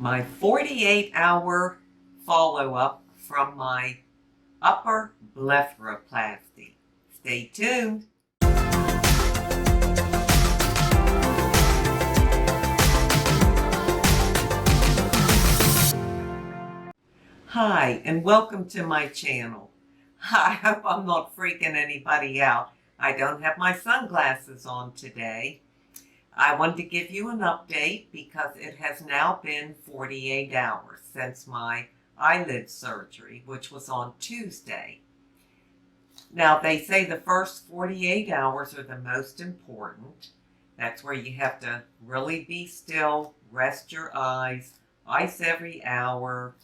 my 48-hour follow-up from my upper blepharoplasty. Stay tuned. Hi, and welcome to my channel. I hope I'm not freaking anybody out. I don't have my sunglasses on today. I wanted to give you an update because it has now been 48 hours since my eyelid surgery, which was on Tuesday. Now, they say the first 48 hours are the most important. That's where you have to really be still, rest your eyes, ice every hour,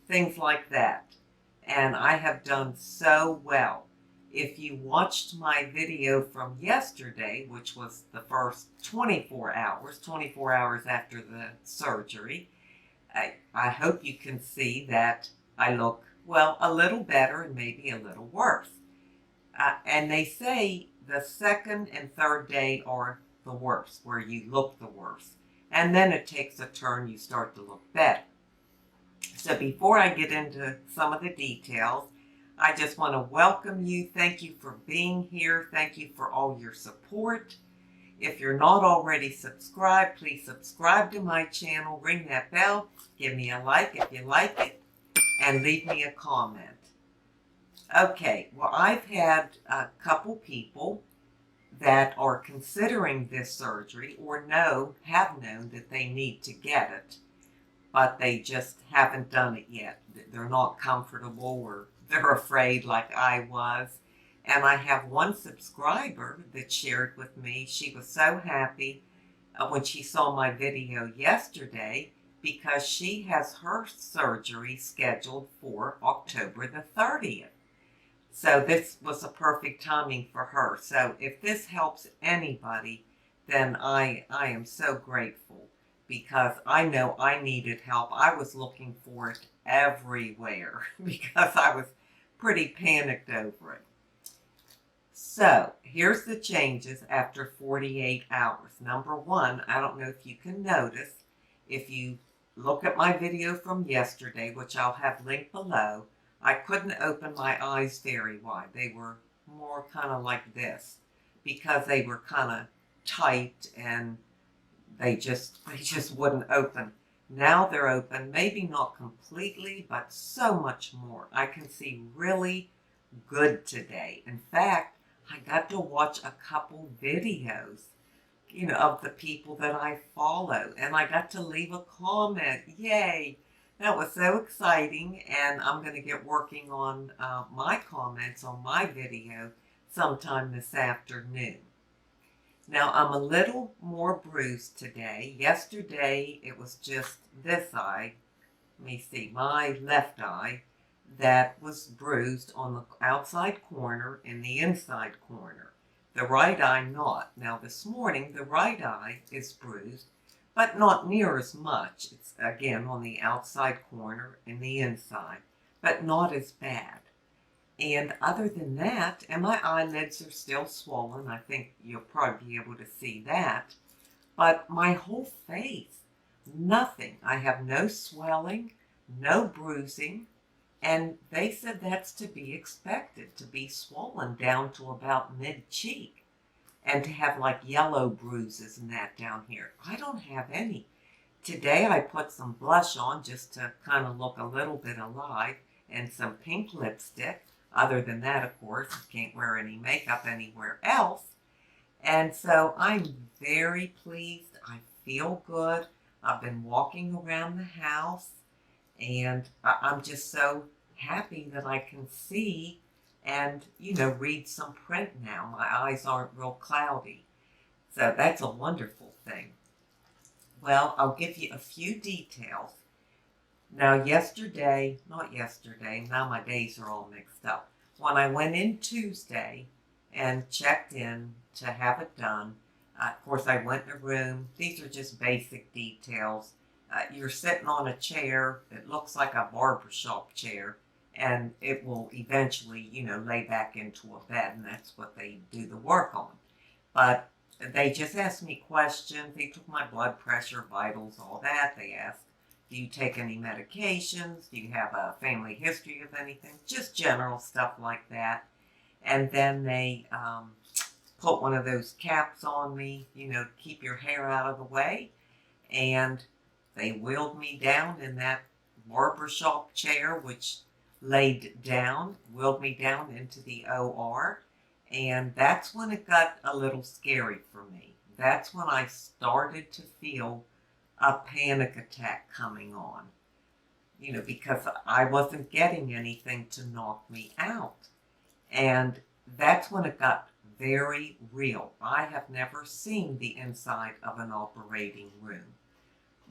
things like that. And I have done so well. If you watched my video from yesterday, which was the first 24 hours after the surgery, I hope you can see that I look, well, a little better and maybe a little worse. And they say the second and third day are the worst, where you look the worst. And then it takes a turn, you start to look better. So before I get into some of the details, I just want to welcome you. Thank you for being here. Thank you for all your support. If you're not already subscribed, please subscribe to my channel. Ring that bell. Give me a like if you like it. And leave me a comment. Okay, well, I've had a couple people that are considering this surgery or have known that they need to get it, but they just haven't done it yet. They're not comfortable or they're afraid like I was. And I have one subscriber that shared with me, she was so happy when she saw my video yesterday because she has her surgery scheduled for October the 30th. So this was a perfect timing for her. So if this helps anybody, then I am so grateful because I know I needed help. I was looking for it everywhere because I was pretty panicked over it. So here's the changes after 48 hours. Number one, I don't know if you can notice, if you look at my video from yesterday, which I'll have linked below, I couldn't open my eyes very wide. They were more kind of like this because they were kind of tight and they just wouldn't open. Now they're open, maybe not completely, but so much more. I can see really good today. In fact, I got to watch a couple videos, of the people that I follow, and I got to leave a comment. Yay! That was so exciting, and I'm going to get working on my comments on my video sometime this afternoon. Now, I'm a little more bruised today. Yesterday, it was just this eye, let me see, my left eye, that was bruised on the outside corner and the inside corner. The right eye not. Now, this morning, the right eye is bruised, but not near as much. It's, again, on the outside corner and the inside, but not as bad. And other than that, and my eyelids are still swollen. I think you'll probably be able to see that. But my whole face, nothing. I have no swelling, no bruising. And they said that's to be expected, to be swollen down to about mid-cheek. And to have like yellow bruises and that down here. I don't have any. Today I put some blush on just to kind of look a little bit alive and some pink lipstick. Other than that, of course, you can't wear any makeup anywhere else. And so I'm very pleased. I feel good. I've been walking around the house and I'm just so happy that I can see and, read some print now. My eyes aren't real cloudy. So that's a wonderful thing. Well, I'll give you a few details. Now, now my days are all mixed up. When I went in Tuesday and checked in to have it done, of course, I went in a room. These are just basic details. You're sitting on a chair that looks like a barbershop chair, and it will eventually, lay back into a bed, and that's what they do the work on. But they just asked me questions. They took my blood pressure, vitals, all that. They asked Do you take any medications? Do you have a family history of anything? Just general stuff like that. And then they put one of those caps on me, to keep your hair out of the way. And they wheeled me down in that barbershop chair, which laid down, wheeled me down into the OR. And that's when it got a little scary for me. That's when I started to feel a panic attack coming on, because I wasn't getting anything to knock me out. And that's when it got very real. I have never seen the inside of an operating room.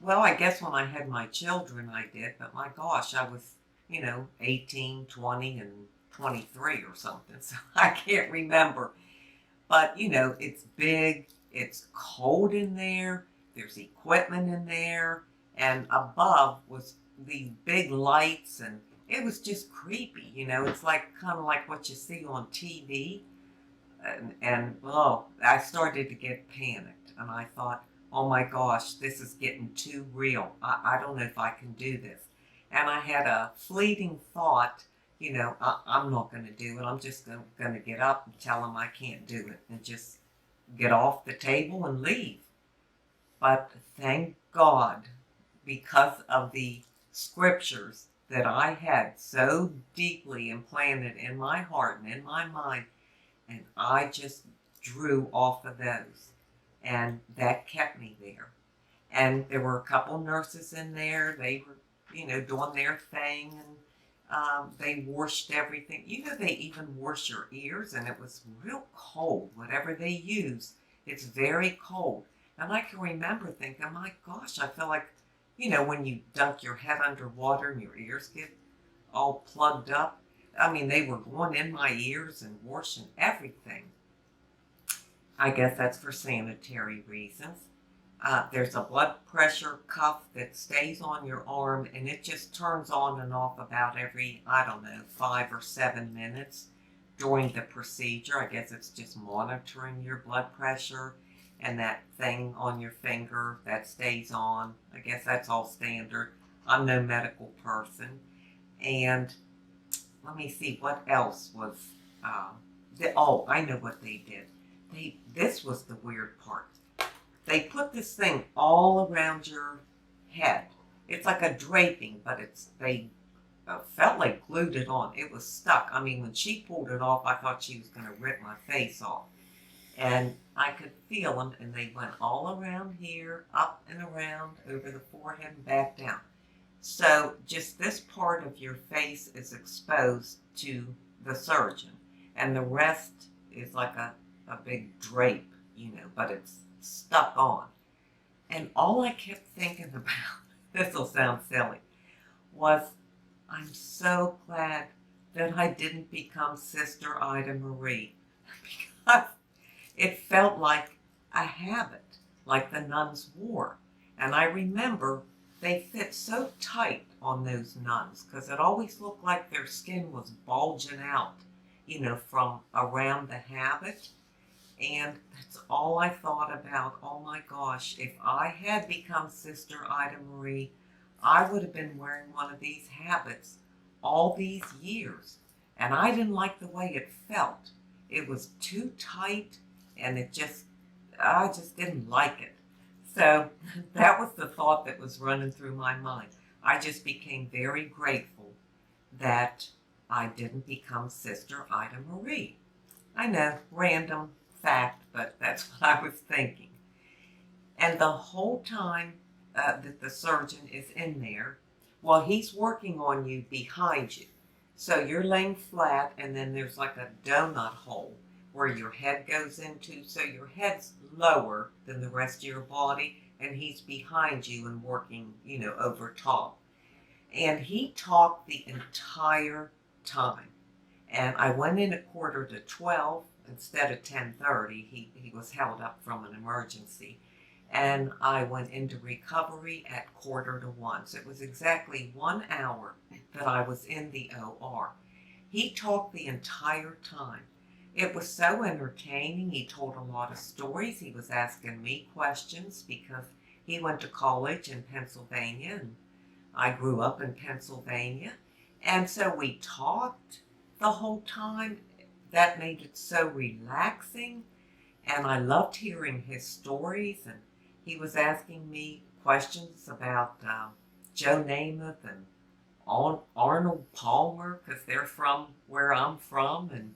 Well, I guess when I had my children, I did, but my gosh, I was, 18, 20, and 23 or something, so I can't remember. But, it's big, it's cold in there, there's equipment in there, and above was these big lights, and it was just creepy, it's kind of like what you see on TV. And I started to get panicked, and I thought, oh my gosh, this is getting too real. I don't know if I can do this. And I had a fleeting thought, I'm not going to do it. I'm just going to get up and tell them I can't do it and just get off the table and leave. But thank God, because of the scriptures that I had so deeply implanted in my heart and in my mind, and I just drew off of those. And that kept me there. And there were a couple nurses in there. They were, doing their thing. And they washed everything. They even wash your ears. And it was real cold. Whatever they use, it's very cold. And I can remember thinking, my gosh, I feel like, when you dunk your head under water and your ears get all plugged up. I mean, they were going in my ears and washing everything. I guess that's for sanitary reasons. There's a blood pressure cuff that stays on your arm, and it just turns on and off about every, 5 or 7 minutes during the procedure. I guess it's just monitoring your blood pressure, and that thing on your finger that stays on. I guess that's all standard. I'm no medical person. And let me see what else was. I know what they did. This was the weird part. They put this thing all around your head. It's like a draping, but they felt like glued it on. It was stuck. I mean, when she pulled it off, I thought she was going to rip my face off. And I could feel them, and they went all around here, up and around, over the forehead and back down. So just this part of your face is exposed to the surgeon, and the rest is like a big drape, but it's stuck on. And all I kept thinking about, this will sound silly, was I'm so glad that I didn't become Sister Ida Marie, because it felt like a habit, like the nuns wore. And I remember they fit so tight on those nuns, because it always looked like their skin was bulging out, from around the habit. And that's all I thought about. Oh my gosh, if I had become Sister Ida Marie, I would have been wearing one of these habits all these years. And I didn't like the way it felt. It was too tight, and I just didn't like it. So that was the thought that was running through my mind. I just became very grateful that I didn't become Sister Ida Marie. I know, random fact, but that's what I was thinking. And the whole time that the surgeon is in there, well, he's working on you behind you. So you're laying flat, and then there's like a donut hole where your head goes into. So your head's lower than the rest of your body, and he's behind you and working, over top. And he talked the entire time. And I went in at 11:45 instead of 10:30. He was held up from an emergency. And I went into recovery at 1:45. So it was exactly 1 hour that I was in the OR. He talked the entire time. It was so entertaining. He told a lot of stories. He was asking me questions because he went to college in Pennsylvania, and I grew up in Pennsylvania, and so we talked the whole time. That made it so relaxing, and I loved hearing his stories, and he was asking me questions about Joe Namath and Arnold Palmer, because they're from where I'm from, and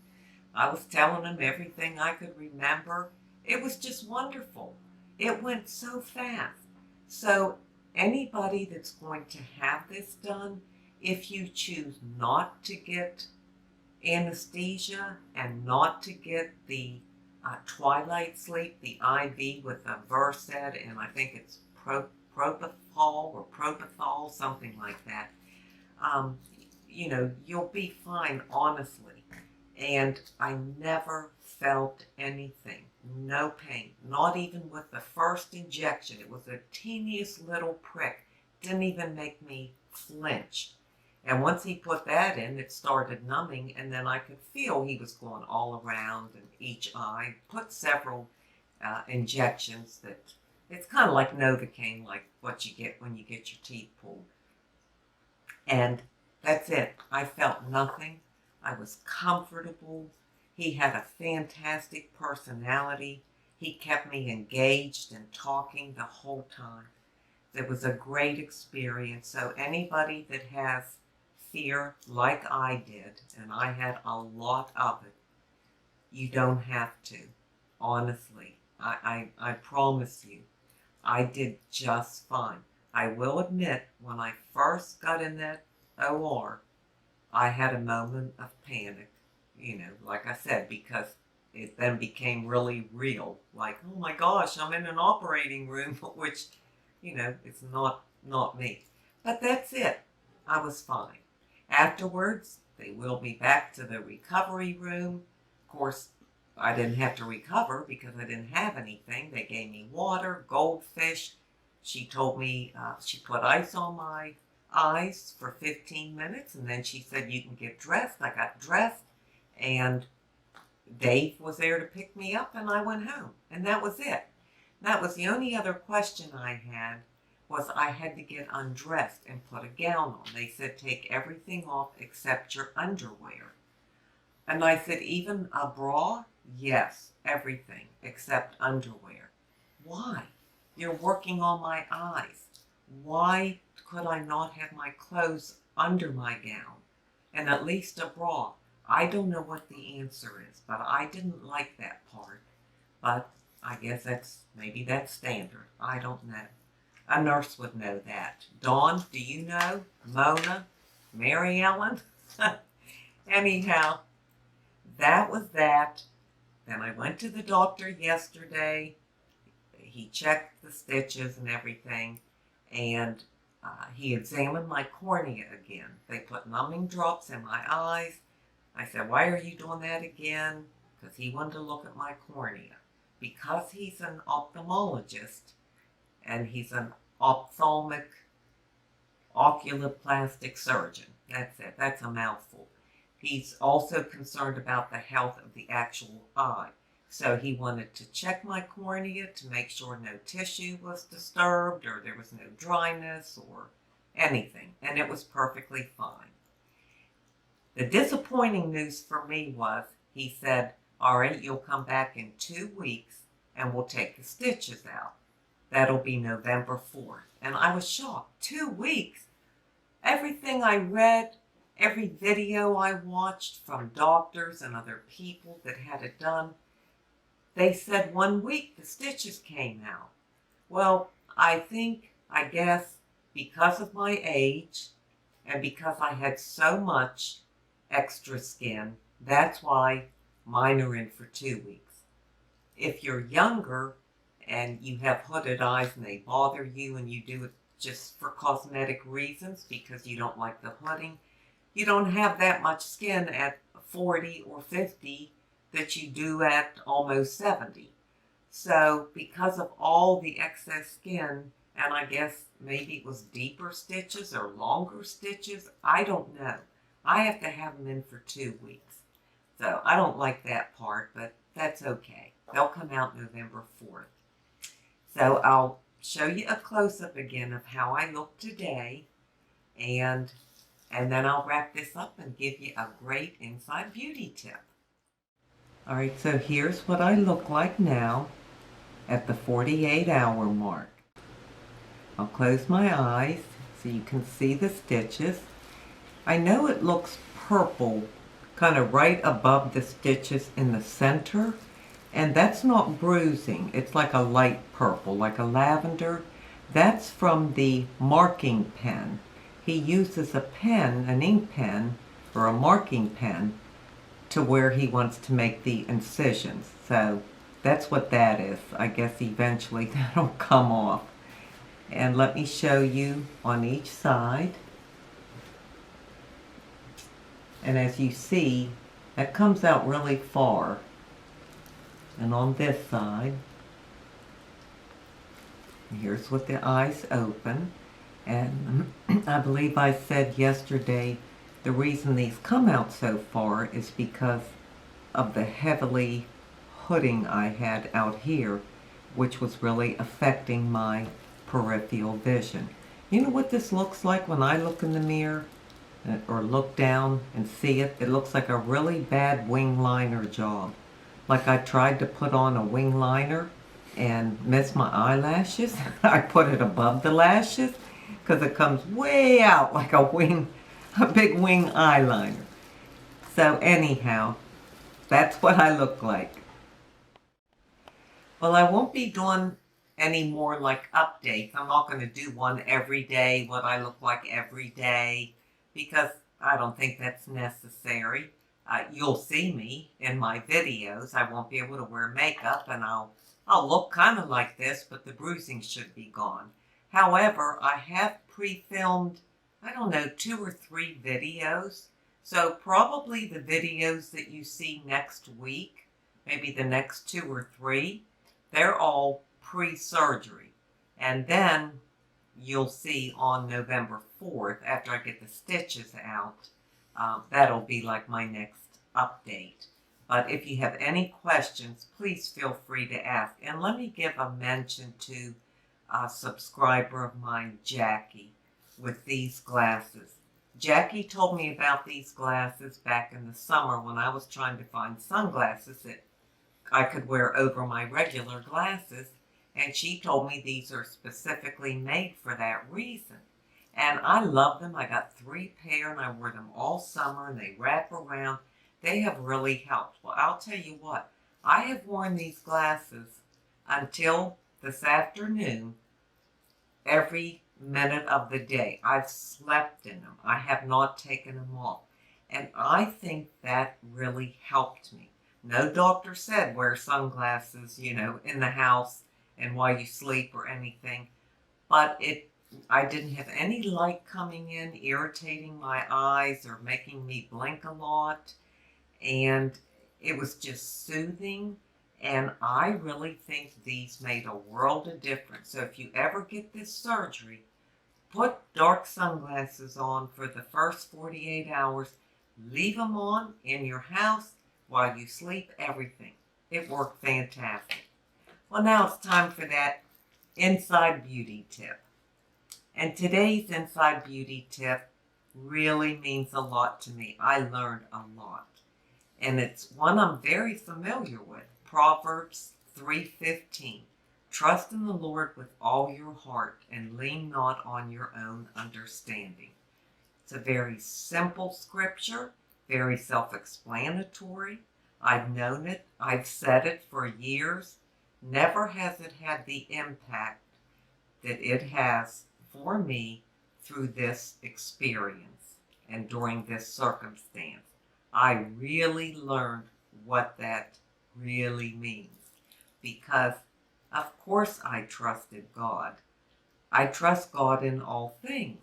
I was telling him everything I could remember. It was just wonderful. It went so fast. So anybody that's going to have this done, if you choose not to get anesthesia and not to get the twilight sleep, the IV with a Versed, and I think it's propofol or propofol, something like that, um, you'll be fine, honestly. And I never felt anything, no pain, not even with the first injection. It was the teeniest little prick, didn't even make me flinch. And once he put that in, it started numbing, and then I could feel he was going all around in each eye. Put several injections that, it's kind of like Novocaine, like what you get when you get your teeth pulled. And that's it. I felt nothing. I was comfortable. He had a fantastic personality. He kept me engaged and talking the whole time. It was a great experience. So anybody that has fear like I did, and I had a lot of it, you don't have to. Honestly, I promise you, I did just fine. I will admit, when I first got in that OR, I had a moment of panic, like I said, because it then became really real. Like, oh my gosh, I'm in an operating room, which, it's not me. But that's it. I was fine. Afterwards, they wheeled me back to the recovery room. Of course, I didn't have to recover because I didn't have anything. They gave me water, goldfish. She told me, she put ice on my eyes for 15 minutes, and then she said, you can get dressed. I got dressed, and Dave was there to pick me up, and I went home. And that was it. That was the only other question I had, was I had to get undressed and put a gown on. They said, take everything off except your underwear. And I said, even a bra? Yes, everything except underwear. Why? You're working on my eyes. Why could I not have my clothes under my gown and at least a bra? I don't know what the answer is, but I didn't like that part. But I guess maybe that's standard. I don't know. A nurse would know that. Dawn, do you know? Mona? Mary Ellen? Anyhow, that was that. Then I went to the doctor yesterday. He checked the stitches and everything, and he examined my cornea again. They put numbing drops in my eyes. I said, why are you doing that again? Because he wanted to look at my cornea. Because he's an ophthalmologist, and he's an ophthalmic oculoplastic surgeon. That's it. That's a mouthful. He's also concerned about the health of the actual eye. So he wanted to check my cornea to make sure no tissue was disturbed or there was no dryness or anything. And it was perfectly fine. The disappointing news for me was, he said, all right, you'll come back in 2 weeks and we'll take the stitches out. That'll be November 4th. And I was shocked. 2 weeks? Everything I read, every video I watched from doctors and other people that had it done, they said 1 week the stitches came out. Well, I guess, because of my age and because I had so much extra skin, that's why mine are in for 2 weeks. If you're younger and you have hooded eyes and they bother you and you do it just for cosmetic reasons because you don't like the hooding, you don't have that much skin at 40 or 50 that you do at almost 70. So because of all the excess skin, and I guess maybe it was deeper stitches or longer stitches, I don't know. I have to have them in for 2 weeks. So I don't like that part, but that's okay. They'll come out November 4th. So I'll show you a close-up again of how I look today. And then I'll wrap this up and give you a great inside beauty tip. All right, so here's what I look like now at the 48-hour mark. I'll close my eyes so you can see the stitches. I know it looks purple kind of right above the stitches in the center, and that's not bruising. It's like a light purple, like a lavender. That's from the marking pen. He uses a pen, an ink pen, or a marking pen, to where he wants to make the incisions. So that's what that is. I guess eventually that'll come off. And let me show you on each side. And as you see, that comes out really far. And on this side, here's what the eyes open. And I believe I said yesterday, the reason these come out so far is because of the heavily hooding I had out here, which was really affecting my peripheral vision. You know what this looks like when I look in the mirror or look down and see it? It looks like a really bad wing liner job. Like I tried to put on a wing liner and missed my eyelashes. I put it above the lashes because it comes way out like a big wing eyeliner. So anyhow, that's what I look like. Well, I won't be doing any more like updates. I'm not going to do one every day, what I look like every day, because I don't think that's necessary. You'll see me in my videos. I won't be able to wear makeup, and I'll look kind of like this, but the bruising should be gone. However, I have pre-filmed, I don't know, 2 or 3 videos. So probably the videos that you see next week, maybe the next 2 or 3, they're all pre-surgery. And then you'll see on November 4th, after I get the stitches out, that'll be like my next update. But if you have any questions, please feel free to ask. And let me give a mention to a subscriber of mine, Jackie, with these glasses. Jackie told me about these glasses back in the summer when I was trying to find sunglasses that I could wear over my regular glasses, and she told me these are specifically made for that reason. And I love them. I got 3 pair and I wore them all summer, and they wrap around. They have really helped. Well, I'll tell you what, I have worn these glasses until this afternoon every minute of the day. I've slept in them. I have not taken them off. And I think that really helped me. No doctor said wear sunglasses, in the house and while you sleep or anything. But I didn't have any light coming in, irritating my eyes or making me blink a lot. And it was just soothing. And I really think these made a world of difference. So if you ever get this surgery, put dark sunglasses on for the first 48 hours. Leave them on in your house while you sleep, everything. It worked fantastic. Well, now it's time for that inside beauty tip. And today's inside beauty tip really means a lot to me. I learned a lot. And it's one I'm very familiar with. Proverbs 3:15. Trust in the Lord with all your heart and lean not on your own understanding. It's a very simple scripture, very self-explanatory. I've known it. I've said it for years. Never has it had the impact that it has for me through this experience and during this circumstance. I really learned what that really means, because of course I trusted God. I trust God in all things.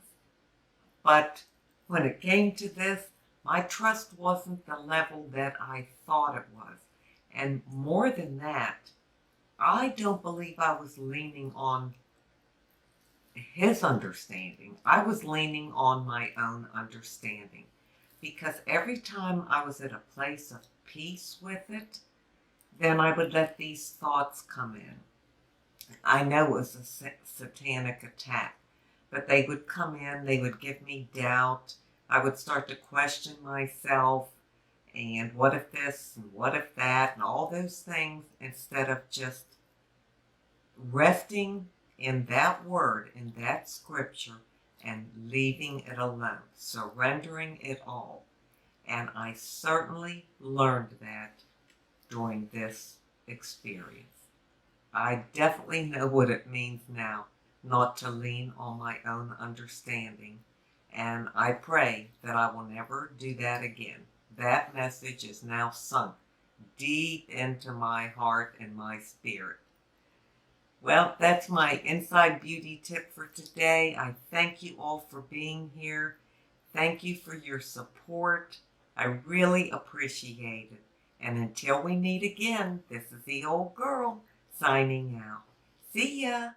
But when it came to this, my trust wasn't the level that I thought it was. And more than that, I don't believe I was leaning on His understanding. I was leaning on my own understanding. Because every time I was at a place of peace with it, then I would let these thoughts come in. I know it was a satanic attack, but they would come in, they would give me doubt. I would start to question myself, and what if this, and what if that, and all those things, instead of just resting in that word, in that scripture, and leaving it alone, surrendering it all. And I certainly learned that during this experience. I definitely know what it means now not to lean on my own understanding, and I pray that I will never do that again. That message is now sunk deep into my heart and my spirit. Well, that's my inside beauty tip for today. I thank you all for being here. Thank you for your support. I really appreciate it. And until we meet again, this is the old girl signing out. See ya.